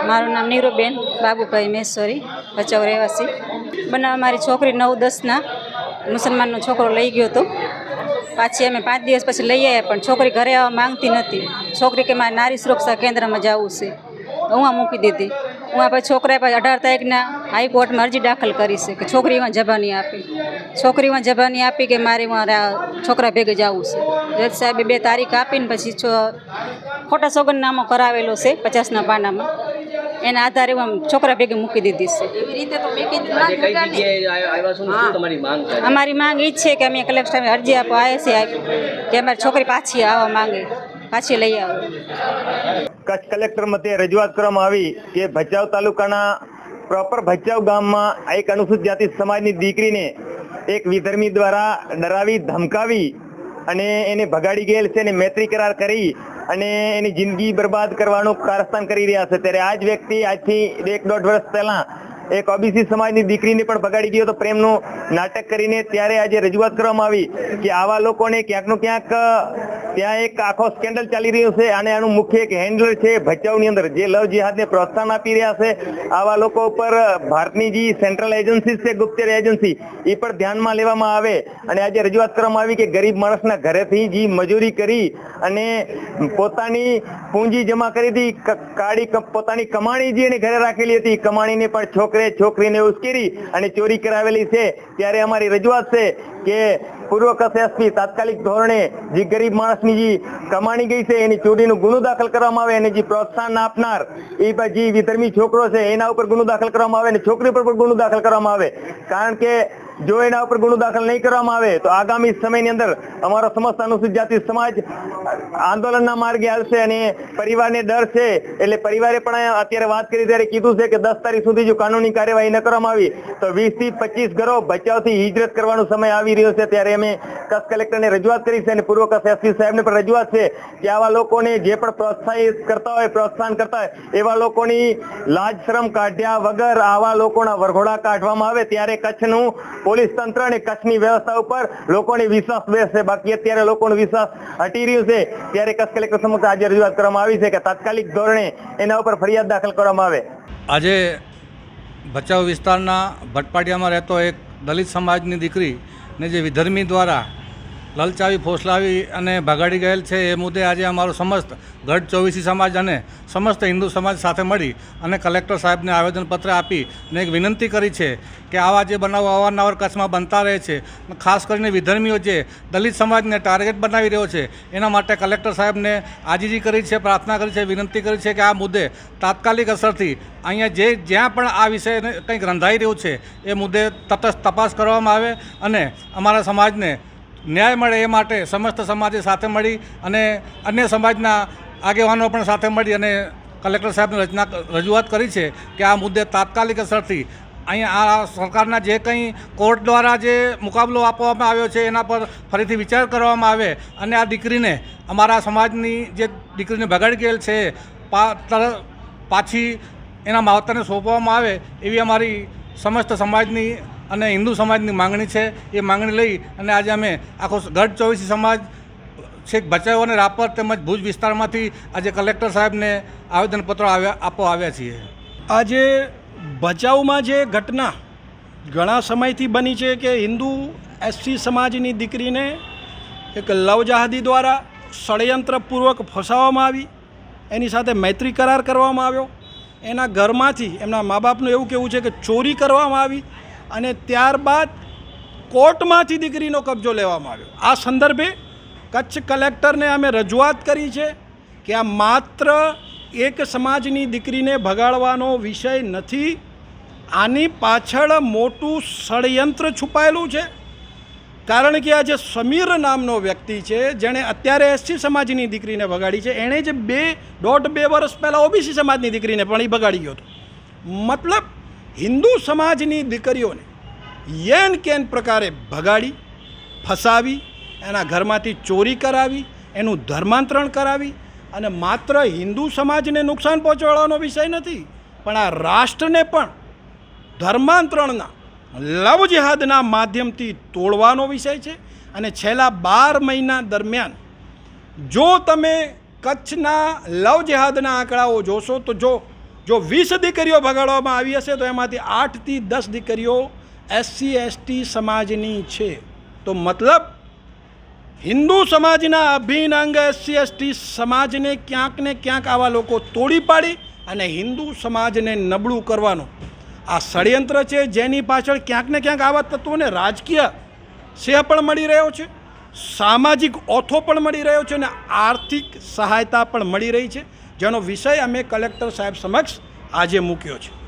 મારું નામ નીરુબેન બાબુભાઈ મહેશ્વરી, ભચાઉ રહેવાસી. બનાવ મારી છોકરી 9-10ના મુસલમાનનો છોકરો લઈ ગયો હતો. પાછી અમે 5 દિવસ પછી લઈ આવ્યા, પણ છોકરી ઘરે આવવા માંગતી નથી. છોકરી કે મારે નારી સુરક્ષા કેન્દ્રમાં જવું છે, હું આ મૂકી દીધી. હું આ પછી છોકરાએ પછી 18 તારીખના હાઈકોર્ટમાં અરજી દાખલ કરી છે કે છોકરીમાં જબાની આપી. છોકરીમાં જબાની આપી કે મારે મારા છોકરા ભેગે જવું છે. જજ સાહેબે 2 તારીખ આપીને પછી ખોટા સોગંદનામો કરાવેલો છે 50ના પાનામાં. એના આધારે હું છોકરા ભેગે મૂકી દીધી છે. એવી રીતે તો અમારી માંગ એ જ છે કે અમે કલેક્ટર સાહેબને અરજી આપવા આવ્યા છે કે અમારી છોકરી પાછી આવવા માંગે, પાછી લઈ આવો. કચ્છ કલેક્ટર મધ્યે રજૂઆત કરવામાં આવી કે ભચાઉ તાલુકાના પ્રોપર ભચાઉ ગામમાં એક અનુસૂચિત જાતિ સમાજની દીકરીને એક વિધર્મી દ્વારા ડરાવી ધમકાવી અને એને ભગાડી ગયેલ છે અને મૈત્રી કરાર કરી અને એની જિંદગી બરબાદ કરવાનું કારસ્તાન કરી રહ્યા છે. ત્યારે આ જ વ્યક્તિ આજથી 1-1.5 વર્ષ પહેલા એક ઓબીસી સમાજની દીકરીને પણ ભગાડી ગયો તો પ્રેમનું નાટક કરીને. ત્યારે આજે રજૂઆત કરવામાં આવી કે આવા લોકોને ક્યાંકનું ક્યાંક ત્યાં એક આખો સ્કેન્ડલ ચાલી રહ્યો છે અને આનું મુખ્ય એક હેન્ડલર છે ભચાઉની અંદર જે લવ જિહાદને પ્રોત્સાહન આપી રહ્યા છે. આવા લોકો ઉપર ભારતની જે સેન્ટ્રલ એજન્સી છે, ગુપ્તચર એજન્સી, એ પણ ધ્યાનમાં લેવામાં આવે. અને આજે રજૂઆત કરવામાં આવી કે ગરીબ માણસના ઘરેથી જે મજૂરી કરી અને પોતાની પૂંજી જમા કરી હતી, પોતાની કમાણી જે એને ઘરે રાખેલી હતી, કમાણીને પણ છોકરીને ઉશ્કેરી અને ચોરી કરાવેલી છે. ત્યારે અમારી રજૂઆત છે કે પૂર્વ કચ્છ એસપી તાત્કાલિક ધોરણે જે ગરીબ માણસની જે કમાણી ગઈ છે એની ચોરીનું ગુનો દાખલ કરવામાં આવે અને જે પ્રોત્સાહન આપનાર એ જે વિધર્મી છોકરો છે એના ઉપર ગુનો દાખલ કરવામાં આવે અને છોકરી પર પણ ગુનો દાખલ કરવામાં આવે. કારણ કે જો એના ઉપર ગુનો દાખલ નહીં કરવામાં આવે તો આગામી સમયની અંદર અમારો સમસ્ત અનુસૂચિત જાતિ સમાજ આંદોલનના માર્ગે હાલશે. અને પરિવારને ડર છે એટલે પરિવારે પણ અત્યારે વાત કરી ત્યારે કીધું છે કે 10 તારીખ સુધી જો કાનૂની કાર્યવાહી ન કરવામાં આવી તો 20 થી 25 ઘરો ભચાઉથી હિજરત કરવાનો સમય આવી રહ્યો છે. ત્યારે અમે કચ્છ કલેક્ટરને રજૂઆત કરી છે અને પૂર્વ કચ્છ એસપી સાહેબને પણ રજૂઆત છે કે આવા લોકોને જે પણ પ્રોત્સાહિત કરતા હોય, પ્રોત્સાહન કરતા હોય, એવા લોકોની લાજ શરમ કાઢ્યા વગર આવા લોકોના વરઘોડા કાઢવામાં આવે ત્યારે કચ્છનું પોલીસ તંત્ર અને કચ્છની વ્યવસ્થા ઉપર લોકોને વિશ્વાસ બેસશે. બાકી અત્યારે લોકોનો વિશ્વાસ હટી રહ્યો છે. ત્યારે કચ્છ કલેક્ટર સમક્ષ આજે રજૂઆત કરવામાં આવી છે કે તાત્કાલિક ધોરણે એના ઉપર ફરિયાદ દાખલ કરવામાં આવે. આજે ભચાઉ વિસ્તારના ભટપાટિયામાં રહેતો એક દલિત સમાજની દીકરીને જે વિધર્મી દ્વારા લલચાવી ફોસલાવી અને ભગાડી ગયેલ છે એ મુદ્દે આજે અમારો સમસ્ત ગઢ ચોવીસી સમાજ અને સમસ્ત હિન્દુ સમાજ સાથે મળી અને કલેક્ટર સાહેબને આવેદનપત્ર આપી અને એક વિનંતી કરી છે કે આવા જે બનાવો અવારનવાર કચ્છમાં બનતા રહે છે, ખાસ કરીને વિધર્મીઓ જે દલિત સમાજને ટાર્ગેટ બનાવી રહ્યો છે એના માટે કલેક્ટર સાહેબને આજીજી કરી છે, પ્રાર્થના કરી છે, વિનંતી કરી છે કે આ મુદ્દે તાત્કાલિક અસરથી અહીંયા જ્યાં પણ આ વિષય કંઈક રંધાઈ રહ્યું છે એ મુદ્દે તટસ્થ તપાસ કરવામાં આવે અને અમારા સમાજને ન્યાય મળે એ માટે સમસ્ત સમાજે સાથે મળી અને અન્ય સમાજના આગેવાનો પણ સાથે મળી અને કલેક્ટર સાહેબને રજૂઆત કરી છે કે આ મુદ્દે તાત્કાલિક અસરથી અહીંયા આ સરકારના જે કંઈ કોર્ટ દ્વારા જે મુકાબલો આપવામાં આવ્યો છે એના પર ફરીથી વિચાર કરવામાં આવે અને આ દીકરીને અમારા સમાજની જે દીકરીને ભગાડી ગયેલ છે પાછી એના માવતરને સોંપવામાં આવે એવી અમારી સમસ્ત સમાજની અને હિન્દુ સમાજની માંગણી છે. એ માંગણી લઈ અને આજે અમે આખો ગઢ ચોવીસી સમાજ છેક ભચાઉ અને રાપર તેમજ ભુજ વિસ્તારમાંથી આજે કલેક્ટર સાહેબને આવેદનપત્રો આપવા આવ્યા છીએ. આજે ભચાઉમાં જે ઘટના ઘણા સમયથી બની છે કે હિન્દુ એસસી સમાજની દીકરીને એક લવજહાદી દ્વારા ષડયંત્રપૂર્વક ફસાવવામાં આવી, એની સાથે મૈત્રી કરાર કરવામાં આવ્યો, એના ઘરમાંથી એમના મા બાપનું એવું કહેવું છે કે ચોરી કરવામાં આવી અને ત્યારબાદ કોર્ટમાંથી દીકરીનો કબજો લેવામાં આવ્યો. આ સંદર્ભે કચ્છ કલેક્ટરને અમે રજૂઆત કરી છે કે આ માત્ર એક સમાજની દીકરીને ભગાડવાનો વિષય નથી, આની પાછળ મોટું ષડયંત્ર છુપાયેલું છે. કારણ કે આ જે સમીર નામનો વ્યક્તિ છે જેણે અત્યારે એસસી સમાજની દીકરીને ભગાડી છે, એણે જે 1.5-2 વર્ષ પહેલાં ઓબીસી સમાજની દીકરીને પણ એ ભગાડી ગયો હતો. મતલબ હિન્દુ સમાજની દીકરીઓને યેન કેન પ્રકારે ભગાડી, ફસાવી, એના ઘરમાંથી ચોરી કરાવી, એનું ધર્માંતરણ કરાવી અને માત્ર હિન્દુ સમાજને નુકસાન પહોંચાડવાનો વિષય નથી પણ આ રાષ્ટ્રને પણ ધર્માંતરણના લવ જેહાદના માધ્યમથી તોડવાનો વિષય છે. અને છેલ્લા 12 મહિના દરમિયાન જો તમે કચ્છના લવ જેહાદના આંકડાઓ જોશો તો જો 20 દીકરીઓ ભગાડવામાં આવી હશે તો એમાંથી 8 થી 10 દીકરીઓ SC ST સમાજની છે. તો મતલબ હિન્દુ સમાજના અભિન્ન અંગ SC ST સમાજને ક્યાંક ને ક્યાંક આવા લોકો તોડી પાડી અને હિન્દુ સમાજને નબળું કરવાનો આ ષડયંત્ર છે, જેની પાછળ ક્યાંક ને ક્યાંક આવા તત્વોને રાજકીય શ્રેય પણ મળી રહ્યો છે, સામાજિક ઓથો પણ મળી રહ્યો છે અને આર્થિક સહાયતા પણ મળી રહી છે, જેનો વિષય અમે કલેક્ટર સાહેબ સમક્ષ આજે મૂક્યો છે.